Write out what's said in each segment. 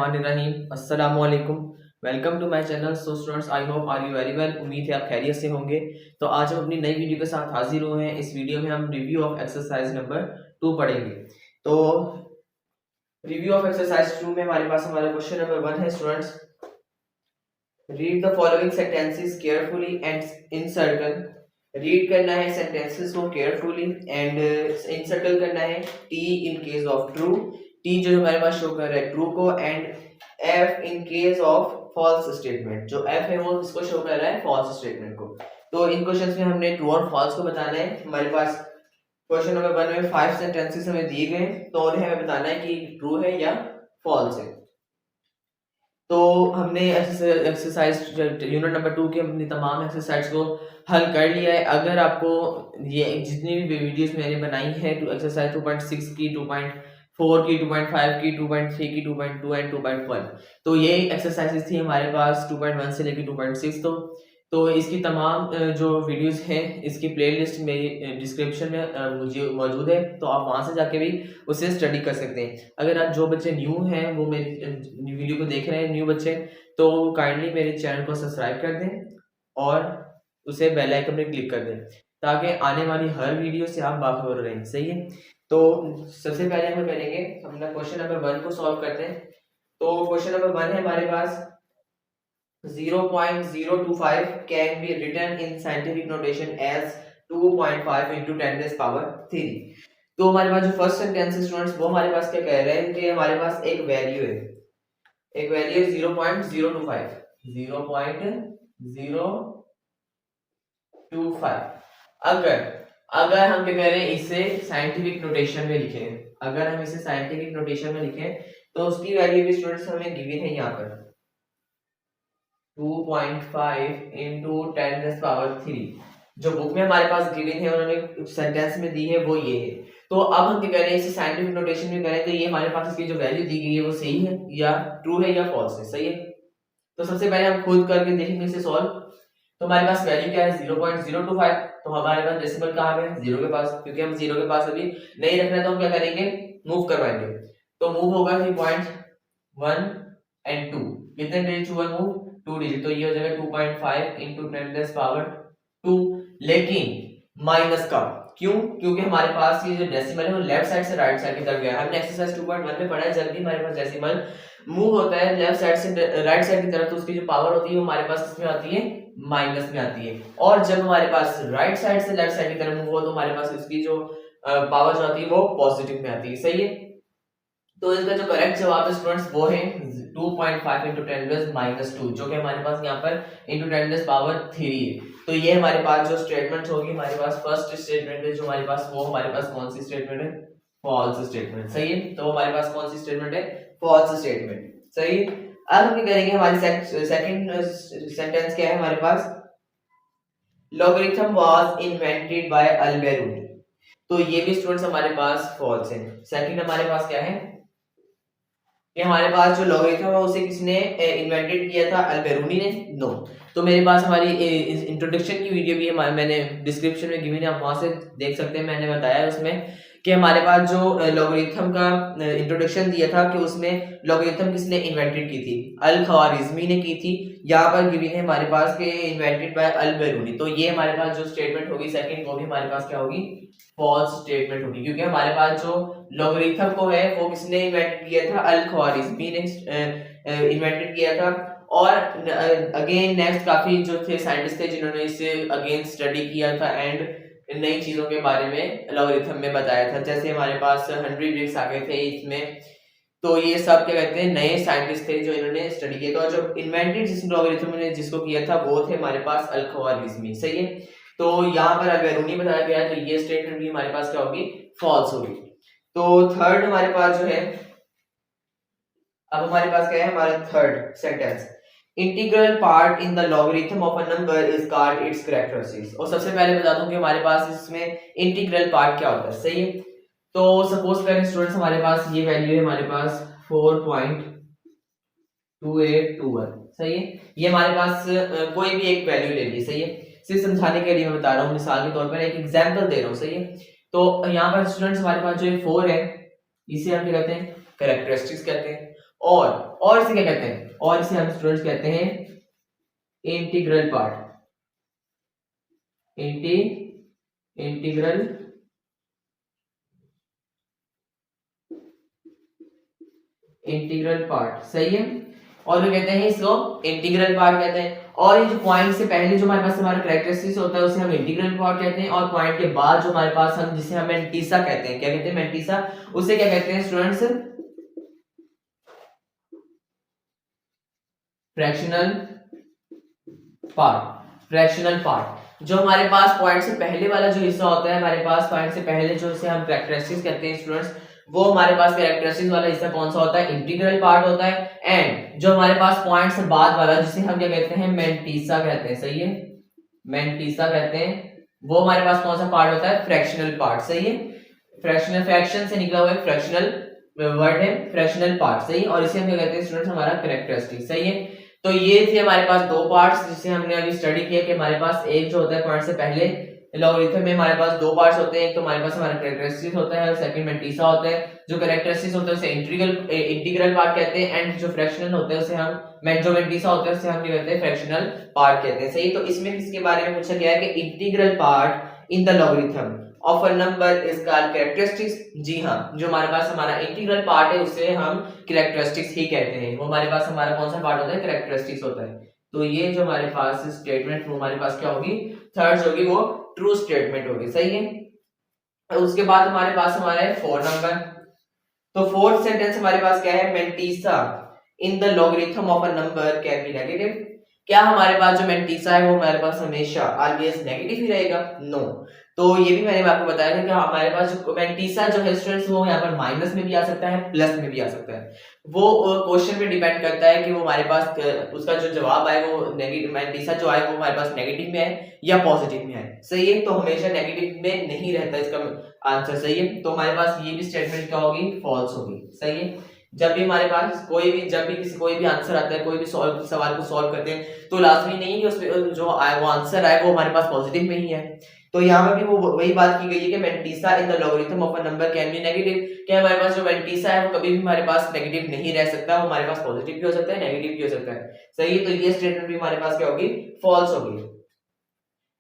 बिस्मिल्लाहिर्रहमानिर्रहीम। अस्सलामु अलैकुम। Welcome to my channel. So students, I hope are you very well. उम्मीद है आप खैरियत से होंगे। तो आज हम अपनी नई वीडियो के साथ हाजिर हुए हैं। इस वीडियो में हम रिव्यू ऑफ एक्सरसाइज नंबर 2 पढ़ेंगे। तो रिव्यू ऑफ एक्सरसाइज 2 में हमारे पास हमारा क्वेश्चन नंबर 1 है। Students, read the following sentences carefully and in circle. Read करना है सेंटेंसेस को केयरफुली एंड इन सर्कल करना है। T in case of true, T जो हमारे पास शो कर रहा है ट्रू को, and F in case of false statement, जो एफ है वो किसको शो कर रहा है, फॉल्स स्टेटमेंट को। तो इन क्वेश्चंस में हमने ट्रू और फॉल्स को बताना है। हमारे पास क्वेश्चन नंबर 1 में 5 सेंटेंसेस हमें दिए गए, तो उन्हें हमें बताना है कि ट्रू है या फॉल्स है। तो हमने एक्सरसाइज यूनिट नंबर 2 की अपनी तमाम एक्सरसाइज को हल कर लिया है। अगर आपको ये जितनी भी वीडियोस मैंने बनाई है तो एक्सरसाइज 2.6 की, 2.4 की, 2.5 की, 2.3 की, 2.2 एंड 2.1, तो ये एक्सरसाइजेस थी हमारे पास 2.1 से लेकर 2.6। तो इसकी तमाम जो वीडियोस हैं इसकी प्लेलिस्ट मेरी डिस्क्रिप्शन में मुझे मौजूद है, तो आप वहां से जाके भी उसे स्टडी कर सकते हैं। अगर आप जो बच्चे न्यू हैं वो मेरी वीडियो को देख रहे हैं, न्यू बच्चे, तो काइंडली मेरे चैनल को सब्सक्राइब कर दें और उसे बेल आइकन पे क्लिक कर दें ताकि आने वाली हर वीडियो से आप बाखबर रहें। सही है। तो सबसे पहले हम करेंगे, हम क्वेश्चन नंबर 1 को सॉल्व करते हैं। तो क्वेश्चन नंबर 1 है हमारे पास 0.025 can be written in scientific notation as 2.5 into 10 raised power 3। तो हमारे पास जो फर्स्ट सेंटेंस है स्टूडेंट्स, वो हमारे पास क्या कह रहे हैं कि हमारे पास एक वैल्यू है, एक वैल्यू 0.025 अगर हम क्या कह रहे हैं, इसे साइंटिफिक नोटेशन में लिखें, अगर हम इसे साइंटिफिक नोटेशन में लिखें तो उसकी वैल्यू भी स्टूडेंट्स हमें गिवन है यहाँ पर 2.5 into 10 raised power 3। जो बुक में हमारे पास गिवन है, उन्होंने सेंटेंस में दी है वो ये है। तो अब हम क्या कह रहे हैं, इसे साइंटिफिक नोटेशन में करें तो ये हमारे पास इसकी जो वैल्यू दी गई है वो सही है या ट्रू है या फॉल्स है। सही है। तो सबसे पहले हम खुद करके देखेंगे इसे सॉल्व। तो हमारे पास वैल्यू क्या है 0.025, तो हमारे पास डेसिमल कहाँ पे है, 0 के पास, क्योंकि हम 0 के पास अभी नहीं रखना है तो हम क्या करेंगे, मूव करवाएंगे। तो मूव होगा 3.1 एंड 2, कितने डिजिट हुआ मूव, 2 डिजिट, तो ये हो जाएगा 2.5 into 10 raised power 2। लेकिन माइनस का क्यों, क्योंकि हमारे पास ये जो डेसिमल है वो लेफ्ट साइड से राइट साइड की तरफ गया है। हमने एक्सरसाइज 2.1 में पढ़ा है, जब भी हमारे पास डेसिमल मूव होता है लेफ्ट साइड से राइट साइड की तरफ, तो उसकी जो पावर होती है वो हमारे पास किसमें आती है, माइनस में आती है। और जब हमारे पास राइट साइड से लेफ्ट साइड की तरफ मूव हो तो हमारे पास उसकी जो पावर जो आती है वो पॉजिटिव में आती है। सही है। तो इसका जो करेक्ट जवाब है स्टूडेंट्स वो है 2.5 into 10 raised minus 2, जो कि हमारे पास यहाँ पर into 10 raised power 3 है। तो ये हमारे पास जो स्टेटमेंट होगी, हमारे पास फर्स्ट स्टेटमेंट है जो हमारे पास, वो हमारे पास कौन सी स्टेटमेंट है, फॉल्स स्टेटमेंट। सही है। तो हमारे पास कौन सी स्टेटमेंट है, फॉल्स स्टेटमेंट। सही है। अब हम क्या करेंगे, हमारी सेकंड सेंटेंस क्या है हमारे पास, logarithm was invented by Alberuni, तो ये भी स्टूडेंट्स हमारे पास फॉल्स है। सेकंड हमारे पास क्या है कि हमारे पास जो लॉगरिथम है उसे किसने इन्वेंटेड किया था, अल्बेरूनी ने, नो। तो मेरे पास हमारी इंट्रोडक्शन की वीडियो भी है, मैंने डिस्क्रिप्शन में गिवन है, आप वहां से देख सकते हैं। मैंने बताया उसमें कि हमारे पास जो लॉगरिथम का इंट्रोडक्शन दिया था कि उसमें लॉगरिथम किसने इन्वेंटेड की थी, अल ख्वारिज़मी ने की थी। यहाँ पर गिवन है हमारे पास कि इन्वेंटेड बाय अल्बेरूनी, तो ये हमारे पास जो स्टेटमेंट होगी सेकंड, वो भी हमारे पास क्या होगी, फॉल्स स्टेटमेंट होगी, क्योंकि हमारे पास जो लॉगरिथम को है वो किसने इन्वेंट किया था, अल ख्वारिज़मी ने इन्वेंटेड किया था। और अगेन नेक्स्ट काफी जो थे साइंटिस्ट थे जिन्होंने इसे अगेन स्टडी किया था एंड नई चीजों के बारे में लॉगरिथम में बताया था। जैसे हमारे पास हेनरी ब्रिग्स आ गए थे इसमें, तो ये सब क्या कहते हैं, नए साइंटिस्ट थे जो इन्होंने स्टडी किया था। और जो इन्वेंटेड जिस लॉगरिथम ने जिसको किया था वो थे हमारे पास अल ख्वारिज़मी। सही है। तो यहाँ पर अल्बेरूनी बताया गया है, तो ये स्टेटमेंट भी हमारे पास क्या होगी, फॉल्स होगी। तो थर्ड हमारे पास जो है, अब हमारे पास क्या है, हमारा third sentence, integral part in the logarithm of a number is called its characteristics. और सबसे पहले बता दूं कि हमारे पास इसमें इंटीग्रल पार्ट क्या होता है। सही है। तो सपोज करें स्टूडेंट्स, हमारे पास ये वैल्यू है हमारे पास 4.2821। सही है। ये हमारे पास कोई भी एक वैल्यू ले ली। सही है। सिर्फ समझाने के लिए मैं बता रहा हूँ, मिसाल के तौर पर एक एग्जांपल दे रहा हूँ। सही है। तो यहाँ पर स्टूडेंट्स हमारे पास जो 4 है, इसे हम क्या कहते हैं, कैरेक्टरिस्टिक्स कहते हैं। और इसे क्या कहते हैं, और इसे हम स्टूडेंट्स कहते हैं इंटीग्रल पार्ट, इंटीग्रल पार्ट, सही है। और वो कहते हैं इसको इंटीग्रल पार्ट कहते हैं। और ये जो पॉइंट से पहले जो हमारे पास हमारा कैरेक्टरिस्टिक्स होता है उसे हम इंटीग्रल पार्ट कहते हैं, और पॉइंट के बाद जो हमारे पास हम जिसे हम मेंटीसा कहते हैं, क्या कहते हैं, मेंटीसा, उसे क्या कहते हैं स्टूडेंट्स, फ्रैक्शनल पार्ट। जो हमारे पास पॉइंट से पहले वाला जो हिस्सा होता है, हमारे पास पॉइंट से पहले जो इसे हम कैरेक्टरिस्टिक्स कहते हैं स्टूडेंट्स, वो हमारे पास कैरेक्टरिस्टिक्स वाला हिस्सा कौन सा होता है, इंटीग्रल पार्ट होता है। एंड जो हमारे पास पॉइंट से बाद वाला जिसे हम क्या कहते हैं, मेंटीसा कहते हैं, सही है, मेंटीसा कहते हैं, वो हमारे पास कौन सा पार्ट होता है, फ्रैक्शनल पार्ट, सही है। फ्रैक्शन से निकला हुआ एक फ्रैक्शनल वर्ड है, फ्रैक्शनल पार्ट, सही। और इसे हम क्या कहते हैं स्टूडेंट्स, हमारा कैरेक्टरिस्टिक, सही है। तो ये थे हमारे पास दो पार्ट्स जिसे हमने अभी स्टडी किया कि हमारे पास एक जो होता है पॉइंट से पहले लॉगरिथम में हमारे पास दो पार्ट्स होते हैं, एक तो हमारे पास हमारा कैरेक्टरिस्टिक्स होता है और सेकंड मेंटीसा होता है। जो कैरेक्टरिस्टिक्स होता है उसे इंटीग्रल पार्ट कहते हैं, एंड जो फ्रैक्शनल होता है उसे हम जो मेंटीसा होता है उसे हम क्या कहते हैं, फ्रैक्शनल पार्ट कहते हैं, सही। तो इसमें किसके बारे में पूछा गया है कि integral part in the logarithm of a number is called characteristics. जी हाँ, जो हमारे पास हमारा इंटीग्रल पार्ट है उसे हम कैरेक्टरिस्टिक्स ही कहते हैं। वो हमारे पास हमारा कौन सा पार्ट होता है, कैरेक्टरिस्टिक्स होता है। तो ये जो हमारे पास स्टेटमेंट वो हमारे पास क्या होगी, थर्ड होगी, वो ट्रू स्टेटमेंट होगी, सही है। उसके बाद हमारे पास हमारा है 4 नंबर। तो फोर्थ सेंटेंस हमारे पास क्या है, mantissa in the logarithm of a number can be negative. क्या हमारे पास जो मेंटीसा है वो हमारे पास हमेशा ऑलवेज नेगेटिव ही रहेगा, नो। तो ये भी मैंने आपको बताया था कि हमारे पास जो मेंटीसा जो है स्टूडेंट्स, वो यहाँ पर माइनस में भी आ सकता है, प्लस में भी आ सकता है। वो क्वेश्चन पे डिपेंड करता है कि वो हमारे पास उसका जो जवाब आए वो नेगेटिव, मेंटीसा जो आए वो हमारे पास नेगेटिव में है या पॉजिटिव में है, सही है। तो हमेशा नेगेटिव में नहीं रहता इसका आंसर, सही है। तो हमारे पास ये भी स्टेटमेंट क्या होगी, फॉल्स होगी, सही है। जब भी हमारे पास कोई भी आंसर आता है, कोई भी सवाल को सॉल्व करते हैं, तो लाजमी नहीं है कि उसमें जो आए वो आंसर आए वो हमारे पास पॉजिटिव में ही है। तो यहाँ पर भी वो वही बात की गई है कि mantissa in the logarithm of a number can be negative. क्या हमारे पास जो मेंटीसा है वो कभी भी हमारे पास नेगेटिव नहीं रह सकता, वो हमारे पास पॉजिटिव भी हो सकता है, नेगेटिव भी हो सकता है, सही है। तो ये स्टेटमेंट भी हमारे पास क्या होगी, फॉल्स होगी।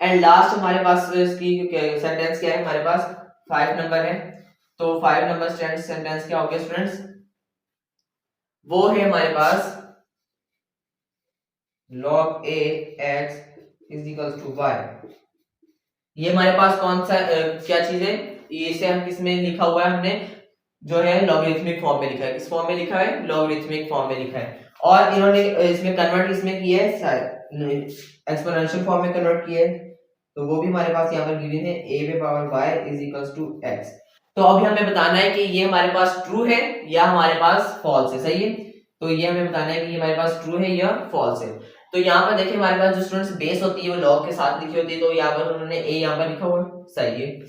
एंड लास्ट हमारे पास इसकी सेंटेंस क्या है, हमारे पास 5 नंबर है। तो 5 नंबर सेंटेंस क्या हो गया स्टूडेंट्स, वो है हमारे पास log a x is equals to y। ये हमारे पास कौन सा क्या चीज है, इसे हम किसमें लिखा हुआ है, हमने जो है लॉगरिथमिक फॉर्म में लिखा है। किस फॉर्म में लिखा है, लॉगरिथमिक फॉर्म में लिखा है। और इन्होंने इसमें कन्वर्ट इसमें किया है, एक्सपोनेंशियल फॉर्म में कन्वर्ट किया है। तो वो भी हमारे पास यहाँ पर गिवन है, a पे power y is equals to x। तो अभी हमें बताना है कि ये हमारे पास ट्रू है या हमारे पास फॉल्स है, सही है। तो ये हमें बताना है कि ये हमारे पास ट्रू है या फॉल्स है। तो यहाँ पर देखिए हमारे पास जो स्टूडेंट्स बेस होती है वो लॉग के साथ लिखी होती है, तो यहाँ पर उन्होंने a यहाँ पर लिखा हुआ है, सही है।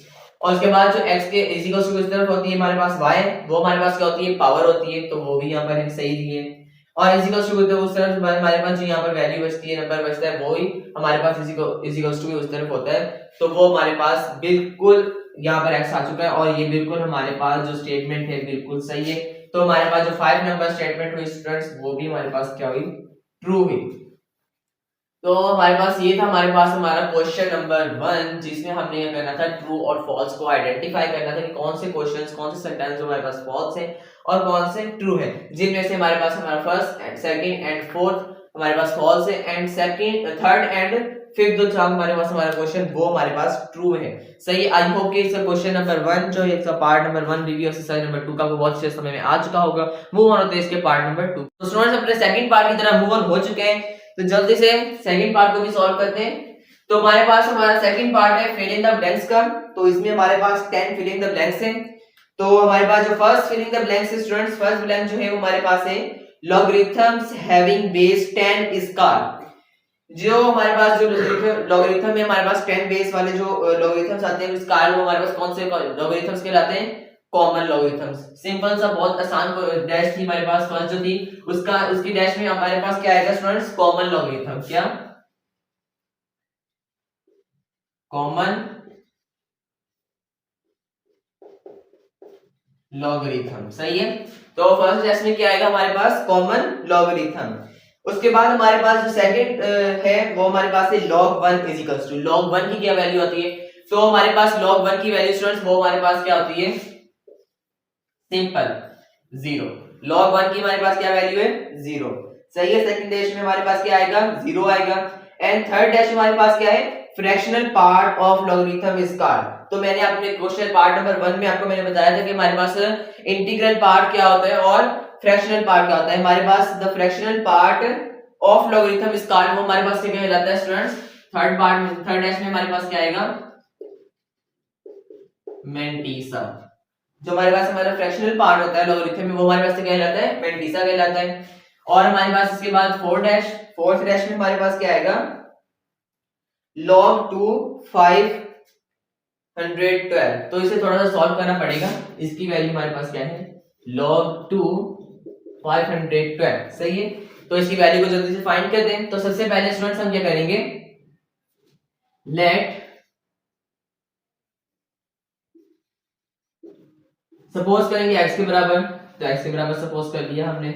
और उसके बाद जो x के इज इक्वल्स टू इस तरफ होती है हमारे पास y, वो हमारे पास क्या होती है, पावर होती है, तो वो भी यहाँ पर है, सही दिए। और इज इक्वल्स टू उस तरफ हमारे पास जो यहाँ पर वैल्यू बचती है, नंबर बचता है, वो ही हमारे पास इज इक्वल्स टू उस तरफ होता है। तो वो हमारे पास बिल्कुल यहाँ पर x आ चुका है, और ये बिल्कुल हमारे पास जो स्टेटमेंट है बिल्कुल सही है। तो हमारे पास जो 5 नंबर स्टेटमेंट हुई स्टूडेंट्स, वो भी हमारे पास क्या हुई, ट्रू हुई। तो हमारे पास ये था, हमारे पास हमारा क्वेश्चन नंबर 1, जिसमें हमने ये करना था ट्रू और फॉल्स को आइडेंटिफाई करना था कि कौन से क्वेश्चंस, कौन से सेंटेंस हमारे पास फॉल्स है और कौन से ट्रू है, जिनमें से हमारे पास हमारा first and second and fourth हमारे पास फॉल्स है, and second third and fifth जो था हमारे पास हमारा क्वेश्चन वो हमारे पास ट्रू है, सही। आई होप कि इसका क्वेश्चन नंबर 1 जो है इसका part number 1 review exercise number 2 का आपको बहुत अच्छे समझ में आ चुका होगा। मूव ऑन होते हैं इसके पार्ट नंबर 2। तो स्टूडेंट्स अपने सेकंड पार्ट की तरफ मूव ऑन हो चुके हैं, तो जल्दी से सेकंड पार्ट को भी सॉल्व करते हैं। तो हमारे पास हमारा सेकंड पार्ट है फिल इन द ब्लैंक्स का। तो इसमें हमारे पास 10 फिल इन द ब्लैंक्स है। तो हमारे पास जो first fill in the blanks है स्टूडेंट्स, फर्स्ट ब्लैंक जो है वो हमारे पास है logarithms having base 10 is called. जो हमारे पास जो लॉगरिथम है हमारे पास 10 बेस वाले जो लॉगरिथम्स आते हैं उसका वो हमारे पास कौन से लॉगरिथम्स कहलाते हैं, कॉमन लॉगरिथम्स। सिंपल सा बहुत आसान डैश थी हमारे पास फर्स्ट जो थी, उसकी डैश में हमारे पास क्या आएगा स्टूडेंट्स, कॉमन लॉगरिथम। क्या, कॉमन लॉगरिथम, सही है। तो फर्स्ट टेस्ट में क्या आएगा हमारे पास, कॉमन लॉगरिथम। उसके बाद हमारे पास जो सेकंड है वो हमारे पास है log 1 is equals to, log 1 की क्या वैल्यू आती है, तो हमारे पास log 1 की वैल्यू स्टूडेंट्स वो हमारे पास क्या होती है, सिंपल 0। log 1 की हमारे पास क्या वैल्यू है, 0, सही है। सेकंड डैश में हमारे पास क्या आएगा, 0 आएगा। एंड थर्ड डैश में हमारे पास क्या है, fractional part of logarithm is called. तो मैंने अपने क्वेश्चन पार्ट नंबर 1 में आपको मैंने बताया था कि हमारे पास इंटीग्रल पार्ट क्या होता है और फ्रैक्शनल पार्ट क्या होता है। हमारे पास the fractional part of logarithm is called, वो हमारे पास क्या कहलाता है स्टूडेंट्स, थर्ड पार्ट में, थर्ड डैश में हमारे पास क्या आएगा, मेंटिसा। जो हमारे पास हमारा फ्रैक्शनल पार्ट होता है लॉगरिथम में वो हमारे पास क्या कहलाता है, मेंटिसा कहलाता है। और हमारे पास इसके बाद फोर्थ डैश में हमारे पास क्या आएगा, log 2 512। तो इसे थोड़ा सा सॉल्व करना पड़ेगा। इसकी वैल्यू हमारे पास क्या है, log 2 512, सही है। तो इसकी वैल्यू को जल्दी से फाइंड करते हैं। तो सबसे पहले स्टूडेंट्स हम क्या करेंगे, लेट सपोज करेंगे x के बराबर, तो x के बराबर सपोज कर लिया हमने,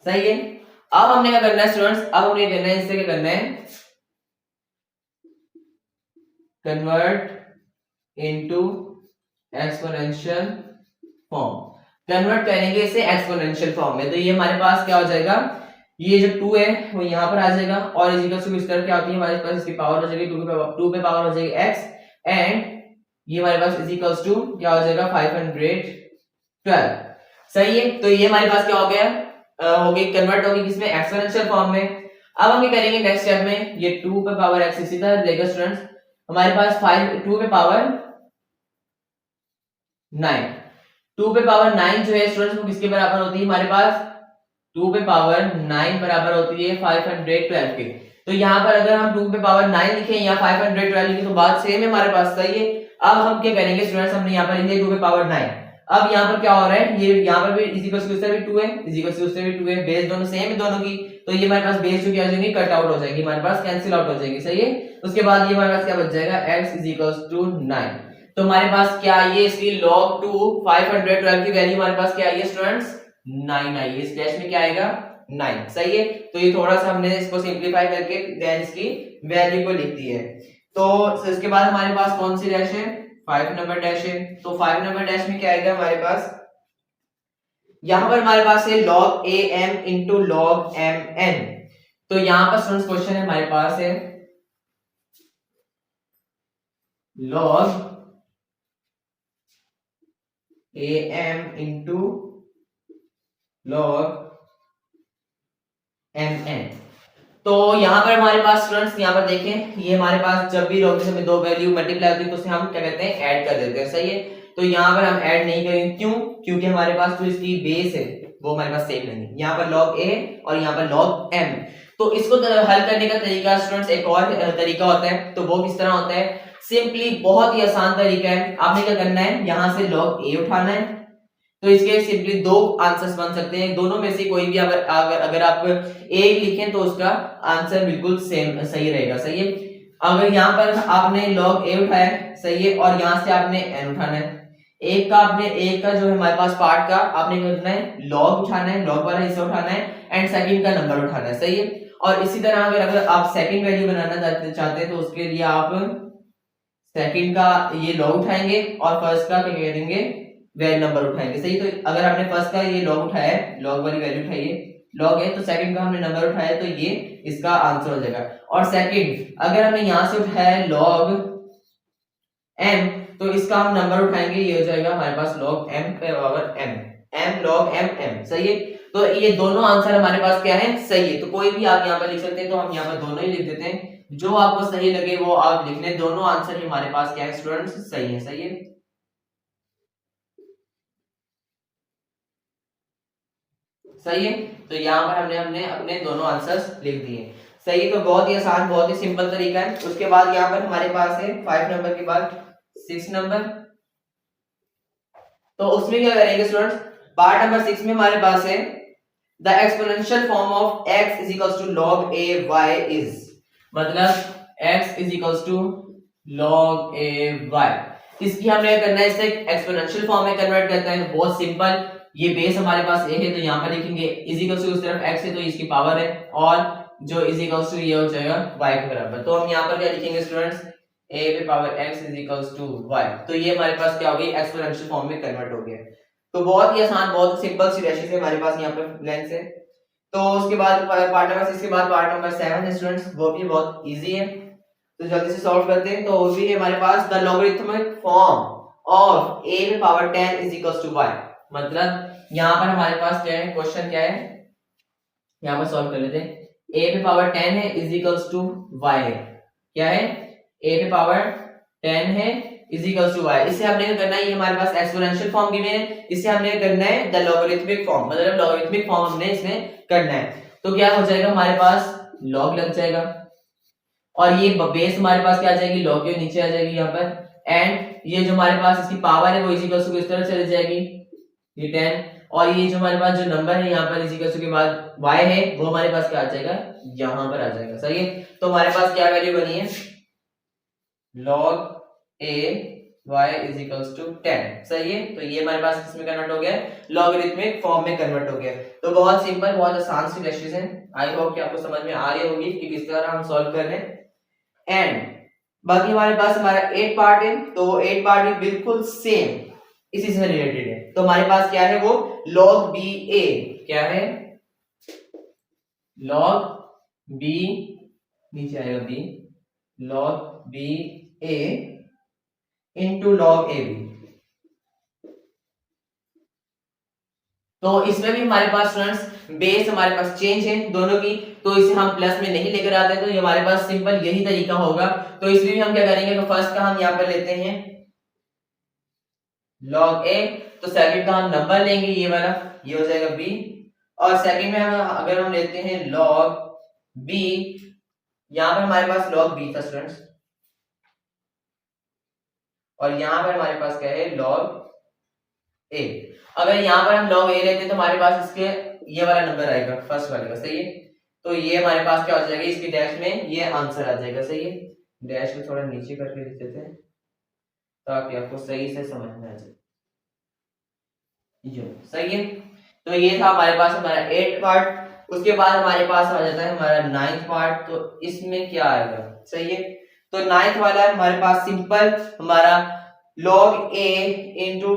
सही है। अब हमने क्या करना है स्टूडेंट्स, अब हमने करना है, इससे क्या करना है, convert into exponential form. Convert करेंगे इसे एक्सपोनेंशियल फॉर्म में, तो ये हमारे पास क्या हो जाएगा, ये जो 2 है वो यहां पर आ जाएगा और इज इक्वल टू इस तरह क्या होती है हमारे पास, इसकी पावर हो जाएगी 2 पे पावर हो जाएगी x, एंड ये हमारे पास इज इक्वल टू क्या हो जाएगा 512, सही है। तो ये हमारे पास क्या हो गया, हो गई, कन्वर्ट होगी किसमें, एक्सपोनेंशियल फॉर्म में। अब हम क्या करेंगे नेक्स्ट स्टेप में, ये 2 पे पावर x इसी तरह देगा स्टूडेंट्स, हमारे पास 2 पे पावर 9, 2 पे पावर 9 जो है स्टूडेंट्स वो किसके बराबर होती है, हमारे पास 2 पे पावर 9 बराबर होती है 512 के। तो यहाँ पर अगर हम 2 पे पावर 9 लिखें या 512 लिखें तो बात सेम है हमारे पास, सही है। अब हम क्या करेंगे स्टूडेंट्स, हमने यहाँ पर लिखे 2 पे पावर 9। अब यहाँ पर क्या हो रहा है, ये यहाँ पर भी इज इक्वल टू, इससे भी 2 है, इज इक्वल टू उससे भी 2 है, बेस दोनों सेम है दोनों की। तो ये हमारे पास बेस जो क्या हो जाएंगी, कट आउट हो जाएगी, हमारे पास कैंसिल आउट हो जाएगी, सही है। उसके बाद ये हमारे पास क्या बच जाएगा, x इज इक्वल टू 9। तो हमारे पास क्या आई है, इसकी log 2 512 की वैल्यू हमारे पास क्या आई है स्टूडेंट्स, 9 आई है। इस डैश में क्या आएगा, 9, सही है। तो ये थोड़ा सा हमने इसको सिंपलीफाई करके देन इसकी वैल्यू को लिख दी है। तो इसके बाद हमारे पास कौन सी डैश है, 5 नंबर डैश है। तो 5 नंबर डैश में क्या आएगा हमारे पास, यहां पर हमारे पास है log am into log mn। तो यहां पर स्टूडेंट्स क्वेश्चन है हमारे पास है log am into log mn। तो यहां पर हमारे पास स्टूडेंट्स यहां पर देखें, ये हमारे पास जब भी लॉगरिथम में दो वैल्यू मल्टीप्लाई होती है तो उसे हम क्या कहते हैं, ऐड कर देते हैं, सही है। तो यहाँ पर हम ऐड नहीं करेंगे, क्यों, क्योंकि हमारे पास जो इसकी बेस है वो हमारे पास सेम नहीं है, यहाँ पर log a और यहाँ पर log m। तो इसको हल करने का तरीका स्टूडेंट्स एक और तरीका होता है, तो वो किस तरह होता है, सिंपली बहुत ही आसान तरीका है। आपने क्या करना है, यहाँ से log a उठाना है, तो इसके सिंपली दो आंसर्स बन सकते हैं, दोनों में से कोई भी अगर आप एक लिखें तो उसका आंसर बिल्कुल सेम सही रहेगा, सही है। अगर यहाँ पर आपने log a उठाया, सही है, और यहाँ से आपने n उठाना है, एक का जो है हमारे पास पार्ट का आपने क्या करना है, log उठाना है, log वाला हिस्सा उठाना है, एंड सेकंड का नंबर उठाना है, सही है। और इसी तरह अगर आप सेकंड वैल्यू बनाना चाहते हैं तो उसके लिए आप सेकंड का ये log उठाएंगे और फर्स्ट का क्या करेंगे, वैल्यू नंबर उठाएंगे, सही। तो अगर आपने फर्स्ट का ये log उठाया है, log वाली वैल्यू उठाई है, log है, तो सेकंड का हमने नंबर उठाया तो ये इसका आंसर हो जाएगा। और सेकंड अगर हमने यहां से उठाया है log m, तो इसका हम नंबर उठाएंगे, ये हो जाएगा हमारे पास log m पे पावर m log m, सही है। तो ये दोनों आंसर हमारे पास क्या है, सही है। तो कोई भी आप यहाँ पर लिख सकते हैं, तो हम यहाँ पर दोनों ही लिख देते हैं, जो आपको सही लगे वो आप लिख लें। दोनों आंसर ही हमारे पास क्या है स्टूडेंट्स, सही है, सही है, सही है। तो यहाँ पर हमने अपने दोनों आंसर्स लिख दिए, सही है। तो बहुत ही आसान, बहुत ही सिंपल तरीका है। उसके बाद यहाँ पर हमारे पास है 5 नंबर के बाद 6 नंबर। तो उसमें क्या करेंगे स्टूडेंट्स, पार्ट नंबर 6 में हमारे पास है the exponential form of x is equals to log a y is, मतलब x is equals to log a y। इसकी हमने करना है इसे एक्सपोनेंशियल फॉर्म में कन्वर्ट करना है। तो बहुत सिंपल, ये बेस हमारे पास a है तो यहाँ पर लिखेंगे इज इक्वल टू उस तरफ x है तो इसकी पावर है, और जो इज इक्वल टू ये हो जाएगा y के बराबर। तो हम यहाँ पर क्या लिखेंगे स्टूडेंट्स, a पे power x is equal to y। तो ये हमारे पास क्या हो गई, एक्सपोनेंशियल फॉर्म में कन्वर्ट हो गया। तो बहुत ही आसान, बहुत सिंपल सी रेशियो है हमारे पास यहाँ पर लेंथ से। तो उसके बाद पार्ट नंबर, इसके बाद पार्ट नंबर 7 है स्टूडेंट्स, वो भी बहुत इजी है, तो जल्दी से सॉल्व करते हैं। तो वो भी है हमारे पास the logarithmic form of a पे power 10 is equal to y। मतलब यहाँ पर हमारे पास क्या है, क्वेश्चन क्या है, यहाँ पर सॉल्व कर लेते हैं। a पे पावर 10 है इज इक्वल्स टू y है, क्या है, a पे पावर 10 है इज इक्वल्स टू y। इसे हमने क्या करना है, ये हमारे पास एक्सपोनेंशियल फॉर्म गिवन है, इसे हमने करना है द लॉगरिथमिक फॉर्म, मतलब लॉगरिथमिक फॉर्म हमने इसमें करना है। तो क्या हो जाएगा, हमारे पास log लग जाएगा, और ये बेस हमारे पास क्या आ जाएगी, log के नीचे आ जाएगी यहाँ पर, एंड ये जो हमारे पास इसकी पावर है वो इज इक्वल्स टू इस तरह चली जाएगी, ये 10, और ये जो हमारे पास जो नंबर है यहाँ पर इज इक्वल टू के बाद y है वो हमारे पास क्या आ जाएगा, यहाँ पर आ जाएगा। सही है, तो हमारे पास क्या वैल्यू बनी है, log a y is equal to 10। सही है, तो ये हमारे पास किसमें कन्वर्ट हो गया, लॉगरिथमिक फॉर्म में कन्वर्ट हो गया। तो बहुत सिंपल, बहुत आसान सी रेशियोज हैं। आई होप कि आपको समझ में आ रही होगी कि किस तरह हम सॉल्व कर रहे हैं। एंड बाकी हमारे पास हमारा 8 पार्ट है, तो 8 पार्ट भी बिल्कुल सेम इसी से रिलेटेड है। तो हमारे पास क्या है, वो log ba, क्या है, log b, नीचे आएगा b, log ba into log ab। तो इसमें भी हमारे पास स्टूडेंट्स बेस हमारे पास चेंज है दोनों की, तो इसे हम प्लस में नहीं लेकर आते, तो ये हमारे पास सिंपल यही तरीका होगा। तो इसमें भी हम क्या करेंगे, तो फर्स्ट का हम यहाँ पर लेते हैं log a, तो सेकंड का हम नंबर लेंगे ये वाला, ये हो जाएगा b, और सेकंड में हम अगर हम लेते हैं log b, यहाँ पर हमारे पास log b था स्टूडेंट्स, और यहाँ पर हमारे पास क्या है, log a। अगर यहाँ पर हम log a लेते हैं तो हमारे पास इसके ये वाला नंबर आएगा, फर्स्ट वाले का। सही है, तो ये हमारे पास क्या हो जाएगा, इसकी डैश में ये आंसर आ जाएगा। सही है, डैश में थोड़ा नीचे करके लिख देते हैं ताकि आपको सही से समझ में आ जाए। सही है, तो ये था हमारे पास हमारा 8 पार्ट। उसके बाद हमारे पास आ जाता है हमारा 9th पार्ट। तो इसमें क्या आएगा, सही है, तो 9th वाला हमारे पास सिंपल हमारा log a into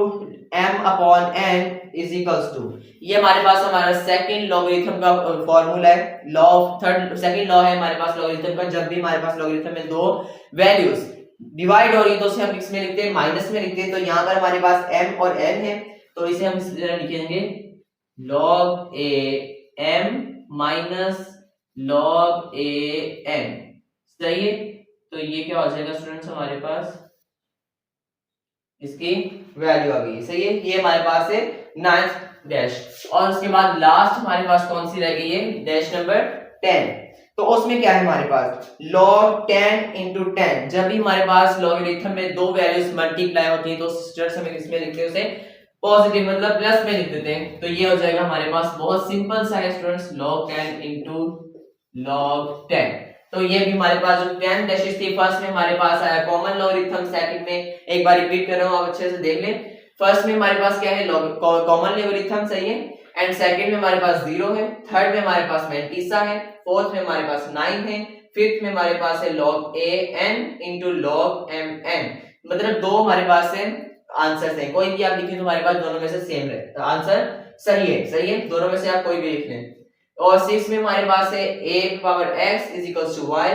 m upon n is equals to, ये हमारे पास हमारा सेकंड लॉगरिथम का फॉर्मूला है, लॉ थर्ड सेकंड लॉ है हमारे पास लॉगरिथम का। जब भी हमारे पास लॉगरिथम में दो वैल्यूज डिवाइड हो रही है तो उसे हम किस में लिखते हैं, माइनस में लिखते हैं। तो यहाँ पर हमारे पास m और n है, तो इसे हम इस तरह लिखेंगे log a m minus log a n। सही है, तो ये क्या हो जाएगा स्टूडेंट्स, हमारे पास इसकी वैल्यू आ गई। सही है, ये हमारे पास है 9th डैश। और उसके बाद लास्ट हमारे पास कौन सी रह गई है, डैश नंबर 10। तो उसमें क्या है हमारे पास, log 10 इंटू 10। जब भी हमारे पास लॉगरिथम में दो वैल्यूज मल्टीप्लाई होती है तो स्टूडेंट्स हमें किसमें लिखते हैं, उसे पॉजिटिव मतलब प्लस में लिख देते हैं। तो ये हो जाएगा हमारे पास बहुत सिंपल सा है स्टूडेंट्स, log 10 इंटू log 10। तो ये भी हमारे पास जो 10 डैशेस थी, फर्स्ट में हमारे पास आया कॉमन लॉगरिथम, सेकंड में एक बार रिपीट कर रहा हूं, आप अच्छे से देख लें। फर्स्ट में हमारे पास क्या है, कॉमन लॉगरिथम। सही है, एंड सेकंड में हमारे पास 0 है, थर्ड में हमारे पास मैंटीसा है, फोर्थ में हमारे पास 9 है, फिफ्थ में हमारे पास है log a n into log m n। मतलब दो हमारे पास है आंसर है, कोई भी आप लिखें तो हमारे पास दोनों में से सेम है, तो आंसर सही है। सही है, दोनों में से आप कोई भी लिख लें। और 6 में हमारे पास है a power x is equals to y,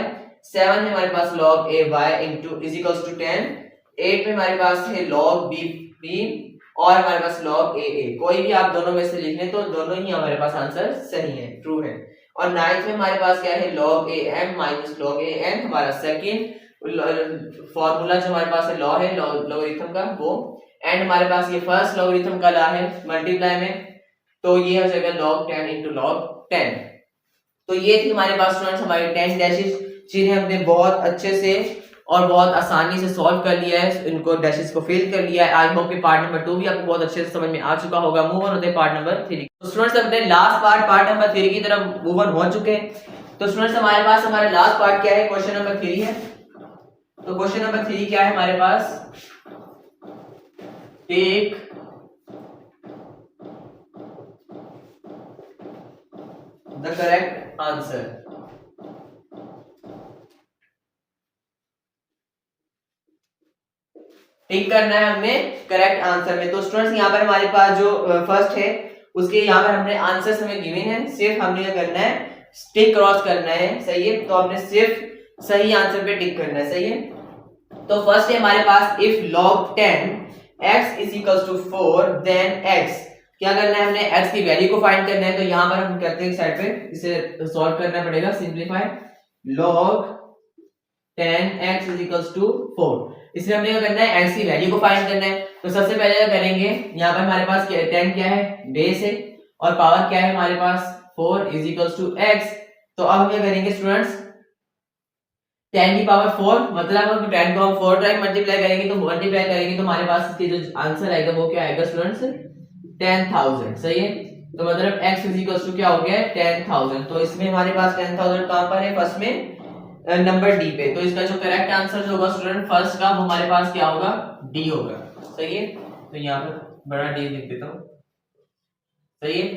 7 में हमारे पास log a y into is equals to 10, 8 में हमारे पास है log b b, और हमारे पास log a a। कोई भी आप दोनों में से लिख लें तो दोनों ही हमारे पास आंसर सही है, ट्रू है। और 9th में हमारे पास क्या है, log a m minus log a n, हमारा सेकंड फॉर्मूला जो हमारे पास है लॉ है लॉगरिथम का वो, एंड हमारे पास ये फर्स्ट लॉगरिथम का लॉ है मल्टीप्लाई में, तो ये हो जाएगा log 10 इंटू log 10। तो ये थी हमारे पास स्टूडेंट्स हमारे 10 डैशेस, जिन्हें हमने बहुत अच्छे से और बहुत आसानी से सॉल्व कर लिया है, इनको डैशेस को फिल कर लिया है। आई होप कि पार्ट नंबर 2 भी आपको बहुत अच्छे से समझ में आ चुका होगा। मूव ऑन होते हैं पार्ट नंबर 3। तो स्टूडेंट्स अपने लास्ट पार्ट नंबर 3 की तरफ मूव ऑन हो चुके हैं। तो स्टूडेंट्स हमारे पास हमारा लास्ट पार्ट क्या है, क्वेश्चन नंबर 3 है। तो क्वेश्चन नंबर 3 क्या है हमारे पास, टेक द करेक्ट आंसर। टिक करना है हमने करेक्ट आंसर में। तो स्टूडेंट्स यहाँ पर हमारे पास जो फर्स्ट है उसके यहाँ पर हमने आंसर हमें गिवन है, सिर्फ हमने क्या करना है टिक क्रॉस करना है, सही है। तो हमने सिर्फ सही आंसर पे टिक करना है, सही है। तो फर्स्ट है हमारे पास if log 10 x is equals to 4 then x, क्या करना है हमने x की वैल्यू को फाइंड करना है। तो यहाँ पर हम करते हैं साइड पे इसे सॉल्व करना पड़ेगा, simplify log 10x is equals to 4, इसमें हमने क्या करना है x की वैल्यू को फाइंड करना है। तो सबसे पहले क्या करेंगे, यहाँ पर हमारे पास 10 क्या है बेस है और पावर क्या है हमारे पास 4 इज इक्वल्स टू x। तो अब हम क्या करेंगे स्टूडेंट्स 10 की पावर 4 मतलब हम 10 को हम 4 टाइम मल्टीप्लाई करेंगे तो हमारे पास इसके जो आंसर आएगा वो क्या आएगा स्टूडेंट्स 10,000, सही है। तो मतलब x इज इक्वल्स टू क्या हो गया 10,000। तो इसमें हमारे पास 10,000 कहां पर है, फर्स्ट में नंबर डी पे। तो इसका जो करेक्ट आंसर जो होगा स्टूडेंट फर्स्ट का वो हमारे पास क्या होगा डी होगा, सही है। तो यहाँ पर बड़ा डी लिख देता हूँ, सही है।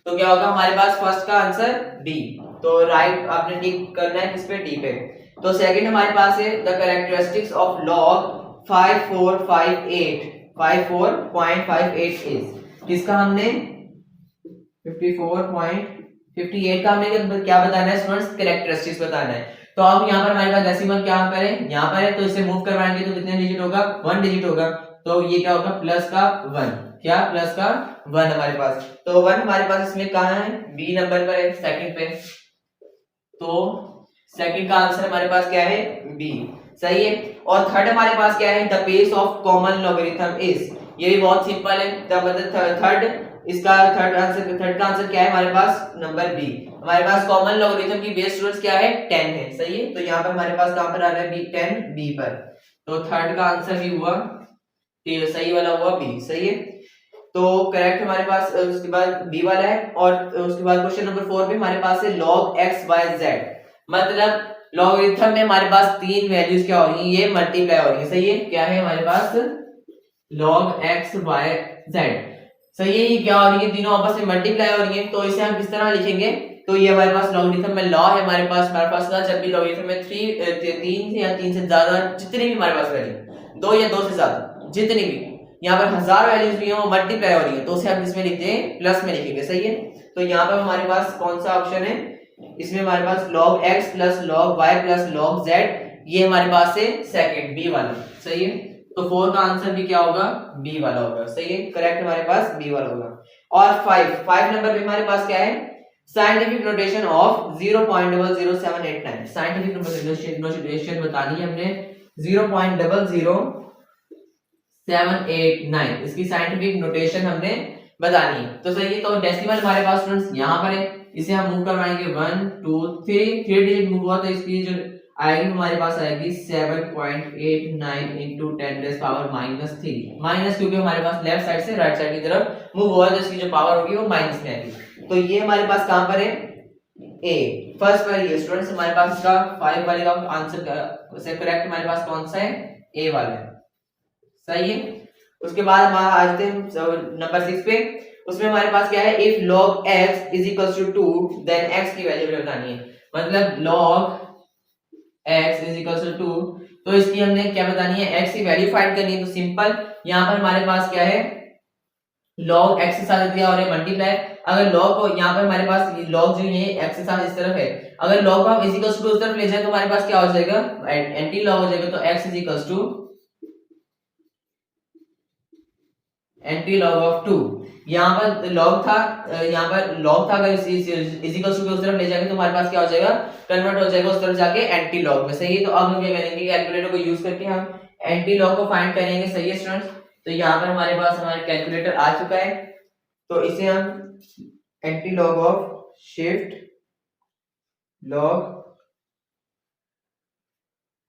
तो क्या होगा हमारे पास फर्स्ट का आंसर डी। तो राइट आपने टिक करना है किस पे डी पे। तो सेकंड हमारे पास है the characteristics of log 54.58 is, किसका हमने 54.58 का हमने क्या बताना है स्टूडेंट्स कैरेक्टरिस्टिक्स बताना है। तो अब यहाँ पर हमारे पास डेसिमल क्या पर है यहाँ पर है, तो इसे मूव करवाएंगे तो कितने डिजिट होगा 1 डिजिट होगा। तो ये क्या होगा प्लस का 1, क्या प्लस का 1 हमारे पास। तो 1 हमारे पास इसमें कहाँ है बी नंबर पर है सेकंड पे। तो सेकंड का आंसर हमारे पास क्या है बी, सही है। और थर्ड हमारे पास क्या है the base of common logarithm is, ये भी बहुत सिंपल है। मतलब थर्ड इसका थर्ड का आंसर क्या है हमारे पास नंबर बी। हमारे पास कॉमन लॉगरिथम की बेस स्टूडेंट्स क्या है 10 है, सही है। तो यहाँ पर हमारे पास कहां पर आ रहा है बी 10 बी पर। तो थर्ड का आंसर भी हुआ सही वाला हुआ बी, सही है। तो करेक्ट हमारे पास उसके बाद बी वाला है। और उसके बाद क्वेश्चन नंबर 4 पे हमारे पास है log x y z, मतलब लॉगरिथम में हमारे पास तीन वैल्यूज क्या हो रही है ये मल्टीप्लाई हो रही है, सही है। क्या है हमारे पास log x y z, सही है। ये क्या हो रही है तीनों आपस में मल्टीप्लाई हो रही है। तो इसे हम किस तरह लिखेंगे, तो ये हमारे पास लॉगरिथम में लॉ है हमारे पास ना जब भी लॉगरिथम में 3 या 3 से ज्यादा जितनी भी हमारे पास वैल्यू 2 या 2 से ज्यादा जितनी भी यहाँ पर 1000 वैल्यूज भी हो मल्टीप्लाई हो रही है, तो उसे हम इसमें लिखते हैं प्लस में लिखेंगे, सही है। तो यहाँ पर हमारे पास कौन सा ऑप्शन है, इसमें हमारे पास log x plus log y plus log z, ये हमारे पास है सेकंड बी वाला, सही है। तो 4 का आंसर भी क्या होगा बी वाला होगा, सही है। करेक्ट हमारे पास बी वाला होगा। और 5 नंबर पे हमारे पास क्या है scientific notation of 0.00789, scientific notation बतानी है हमने 0.00789, इसकी साइंटिफिक नोटेशन हमने बतानी है। तो सही है। तो डेसिमल हमारे पास स्टूडेंट्स यहाँ पर है, इसे हम मूव करवाएंगे 1 2 3 डिजिट मूव हुआ तो इसकी जो आएगी हमारे पास आएगी 7.89 into 10⁻³ माइनस, क्योंकि हमारे पास लेफ्ट साइड से राइट साइड की तरफ मूव हुआ तो इसकी जो पावर होगी वो माइनस में आएगी। तो ये हमारे पास कहां पर है ए फर्स्ट पर ये स्टूडेंट्स हमारे पास इसका 5 वाले का आंसर से करेक्ट हमारे पास कौन सा है ए वाला है, सही है। उसके बाद हम आ जाते हैं नंबर 6 पे, उसमें हमारे पास क्या है if log x is equals to 2 then x की वैल्यू बतानी है, मतलब log x is equals to 2, तो इसकी हमने क्या बतानी है x की वैल्यू फाइंड करनी है। तो सिंपल यहाँ पर हमारे पास क्या है log x के साथ दिया और मल्टीप्लाई, अगर log को यहाँ पर हमारे पास log जो है x के साथ इस तरफ है, अगर log को हम is equals to उस तरफ ले जाए तो हमारे पास क्या हो जाएगा एंटी log हो जाएगा। तो x is equals to anti log of 2, यहाँ पर log था अगर इज इक्वल टू उस तरफ ले जाएंगे तो हमारे पास क्या हो जाएगा कन्वर्ट हो जाएगा उस तरफ जाके एंटी लॉग में, सही है। तो अब हम क्या करेंगे कैलकुलेटर को यूज करके हम एंटी लॉग को फाइंड करेंगे, सही है स्टूडेंट्स। तो यहाँ पर हमारे पास हमारा कैलकुलेटर आ चुका है, तो इसे हम anti log of shift log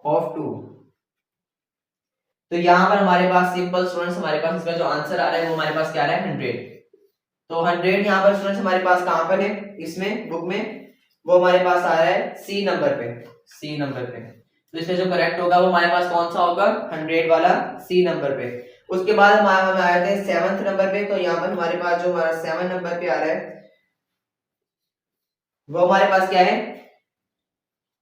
of 2, तो यहाँ पर हमारे पास सिंपल स्टूडेंट्स हमारे पास इसका जो आंसर आ रहा है वो हमारे पास क्या आ रहा है 100। तो 100 यहाँ पर स्टूडेंट्स हमारे पास कहां पर है इसमें बुक में, वो हमारे पास आ रहा है सी नंबर पे, तो इसका जो करेक्ट होगा वो हमारे पास कौन सा होगा 100 वाला सी नंबर पे। उसके बाद हम आए थे 7th नंबर पे। तो यहाँ पर हमारे पास जो हमारा 7 नंबर पे आ रहा है वो हमारे पास क्या है,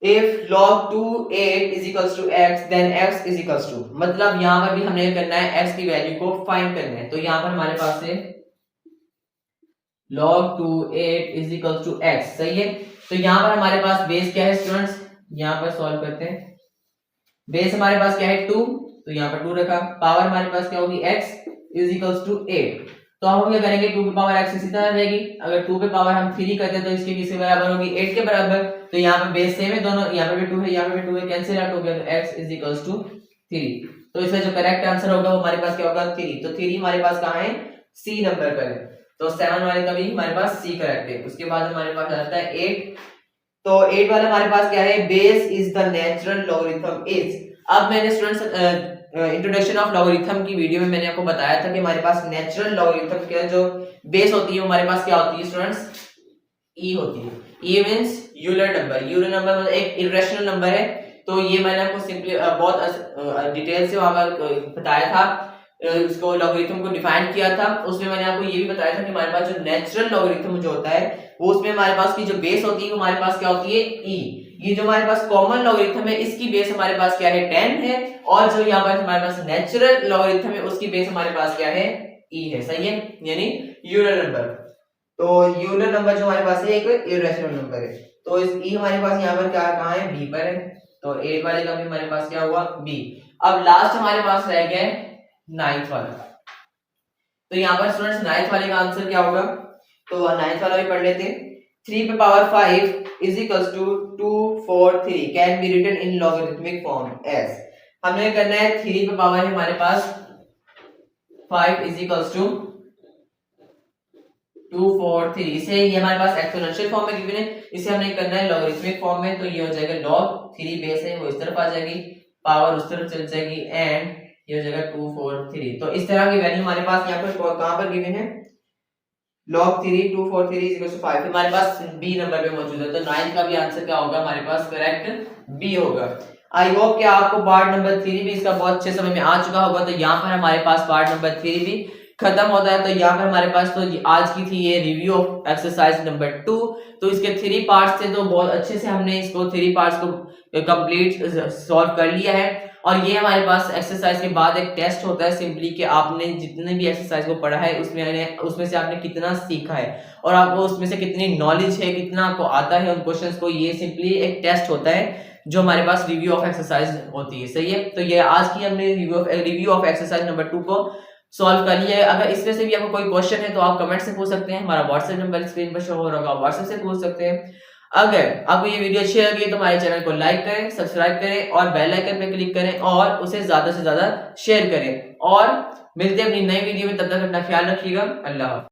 if log 2 8 is equals to x then x is equals to, मतलब यहाँ पर भी हमने करना है x की वैल्यू को फाइंड करना है। तो यहाँ पर हमारे पास है log 2 8 is equals to x, सही है। तो यहाँ पर हमारे पास बेस क्या है स्टूडेंट्स, यहाँ पर सॉल्व करते हैं। बेस हमारे पास क्या है 2, तो यहाँ पर 2 रखा। पावर हमारे पास क्या होगी x is equals to 8। तो हम क्या करेंगे 2 की पावर x इसी तरह रहेगी। अगर 2 पे पावर हम 3 करते हैं तो इसके किसके बराबर होगी, 8 के बराबर। तो यहाँ पे बेस सेम है दोनों, यहाँ पे भी 2 है, यहाँ पे भी 2 है, कैंसिल आउट हो गया। तो x is equals to 3। तो इसका जो करेक्ट आंसर होगा वो हमारे पास क्या होगा 3। तो 3 हमारे पास कहाँ है, C नंबर पर है। तो 7 वाले का भी हमारे पास C करेक्ट है। उसके बाद हमारे पास आता है 8। तो 8 वाला हमारे पास क्या है, base is the natural logarithm is. अब मैंने स्टूडेंट्स इंट्रोडक्शन ऑफ लॉगरिथम की वीडियो में मैंने आपको बताया था कि हमारे पास नेचुरल लॉगरिथम के जो बेस होती है हमारे पास क्या होती है स्टूडेंट्स, e होती है। e means Euler number. Euler number मतलब एक इरेशनल नंबर है। तो ये मैंने आपको सिंपली बहुत डिटेल से वहां पर बताया था, उसको लॉगरिथम को डिफाइन किया था। उसमें मैंने आपको ये भी बताया था कि हमारे पास जो नेचुरल लॉगरिथम जो होता है वो उसमें हमारे पास की जो बेस होती है हमारे पास क्या होती है e। ये जो हमारे पास कॉमन लॉगरिथम है इसकी बेस हमारे पास क्या है 10 है, और जो यहाँ पर हमारे पास नेचुरल लॉगरिथम है उसकी बेस हमारे पास क्या है e है, सही है, यानी यूलर नंबर। तो यूलर नंबर जो हमारे पास है एक इरेशनल नंबर है। तो इस e हमारे पास यहाँ पर क्या कहाँ है, b पर है। तो 8 वाले का भी हमारे पास क्या हुआ b। अब लास्ट हमारे पास रह गया है 9th वाला। तो यहाँ पर स्टूडेंट्स 9th वाले का आंसर क्या होगा, तो 9th वाला भी पढ़ लेते हैं। 3 पे power 5 is equals to 2 4 3 can be written in logarithmic form as। हमें करना है 3 पे पावर है हमारे पास 5 is equals to 2 4 3। इसे ये हमारे पास एक्सपोनेंशियल फॉर्म में गिवन है, इसे हमने करना है लॉगरिथमिक फॉर्म में। तो ये हो जाएगा log 3 बेस है वो इस तरफ आ जाएगी, पावर उस तरफ चल जाएगी, एंड ये हो जाएगा 2 4 3। तो इस तरह की वैल्यू हमारे पास यहाँ पर कहां पर गिवन है, log 3 2 4 3 is equals to 5 हमारे पास बी नंबर पे मौजूद है। तो 9 का भी आंसर क्या होगा हमारे पास करेक्ट बी होगा। आई होप कि आपको पार्ट नंबर 3 भी इसका बहुत अच्छे समझ में आ चुका होगा। तो यहाँ पर हमारे पास पार्ट नंबर 3 भी खत्म होता है। तो यहाँ पर हमारे पास तो आज की थी ये रिव्यू ऑफ एक्सरसाइज नंबर 2। तो इसके 3 पार्ट्स थे, तो बहुत अच्छे से हमने इसको 3 पार्ट्स को कंप्लीट सॉल्व कर लिया है। और ये हमारे पास एक्सरसाइज के बाद एक टेस्ट होता है सिंपली कि आपने जितने भी एक्सरसाइज को पढ़ा है उसमें से आपने कितना सीखा है और आपको उसमें से कितनी नॉलेज है, कितना आपको आता है उन क्वेश्चंस को। ये सिंपली एक टेस्ट होता है जो हमारे पास रिव्यू ऑफ एक्सरसाइज होती है, सही है। तो ये आज की हमने रिव्यू ऑफ एक्सरसाइज नंबर 2 को सॉल्व कर लिया है। अगर इसमें से भी आपको कोई क्वेश्चन है तो आप कमेंट से पूछ सकते हैं, हमारा व्हाट्सएप नंबर स्क्रीन पर शो हो रहा होगा, आप व्हाट्सएप से पूछ सकते हैं। अगर आपको ये वीडियो अच्छी लगी तो हमारे चैनल को लाइक करें, सब्सक्राइब करें और बेल आइकन पे क्लिक करें और उसे ज्यादा से ज्यादा शेयर करें। और मिलते हैं अपनी नई वीडियो में, तब तक अपना ख्याल रखिएगा। अल्लाह हाफ़िज़।